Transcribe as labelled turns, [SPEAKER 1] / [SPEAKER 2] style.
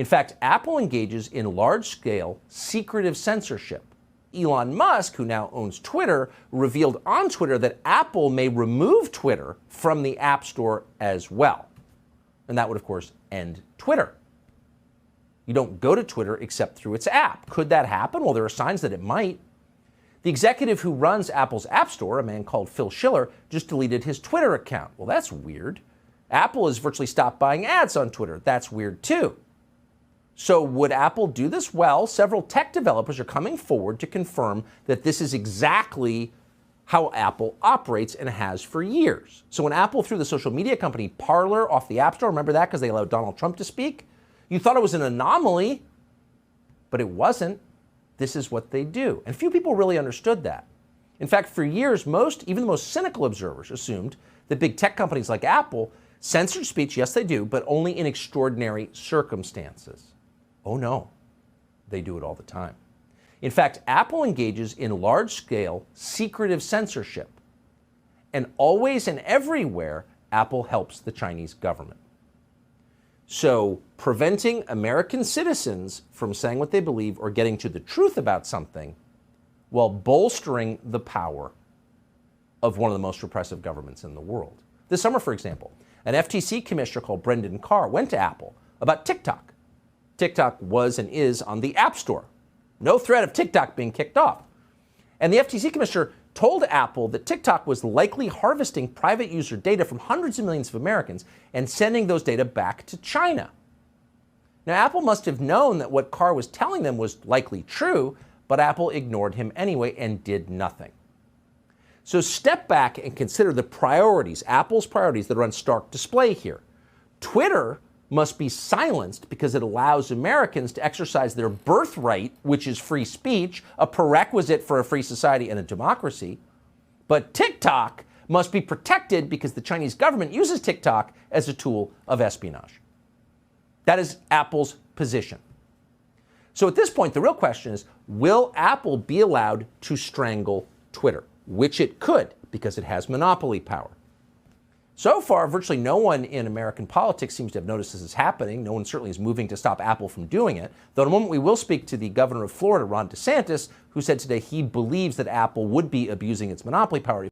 [SPEAKER 1] In fact, Apple engages in large-scale secretive censorship. Elon Musk, who now owns Twitter, revealed on Twitter that Apple may remove Twitter from the App Store as well. And that would, of course, end Twitter. You don't go to Twitter except through its app. Could that happen? Well, there are signs that it might. The executive who runs Apple's App Store, a man called Phil Schiller, just deleted his Twitter account. Well, that's weird. Apple has virtually stopped buying ads on Twitter. That's weird, too. So would Apple do this? Well, several tech developers are coming forward to confirm that this is exactly how Apple operates and has for years. So when Apple threw the social media company Parler off the App Store, remember that because they allowed Donald Trump to speak? You thought it was an anomaly, but it wasn't. This is what they do. And few people really understood that. In fact, for years, even the most cynical observers assumed that big tech companies like Apple censored speech. Yes, they do, but only in extraordinary circumstances. Oh no, they do it all the time. In fact, Apple engages in large-scale secretive censorship. And always and everywhere, Apple helps the Chinese government. So preventing American citizens from saying what they believe or getting to the truth about something while bolstering the power of one of the most repressive governments in the world. This summer, for example, an FTC commissioner called Brendan Carr went to Apple about TikTok. TikTok was and is on the App Store. No threat of TikTok being kicked off. And the FTC commissioner told Apple that TikTok was likely harvesting private user data from hundreds of millions of Americans and sending those data back to China. Now, Apple must have known that what Carr was telling them was likely true, but Apple ignored him anyway and did nothing. So step back and consider the priorities, Apple's priorities that are on stark display here. Twitter must be silenced because it allows Americans to exercise their birthright, which is free speech, a prerequisite for a free society and a democracy. But TikTok must be protected because the Chinese government uses TikTok as a tool of espionage. That is Apple's position. So at this point, the real question is, will Apple be allowed to strangle Twitter? Which it could, because it has monopoly power. So far, virtually no one in American politics seems to have noticed this is happening. No one certainly is moving to stop Apple from doing it. Though in a moment we will speak to the governor of Florida, Ron DeSantis, who said today he believes that Apple would be abusing its monopoly power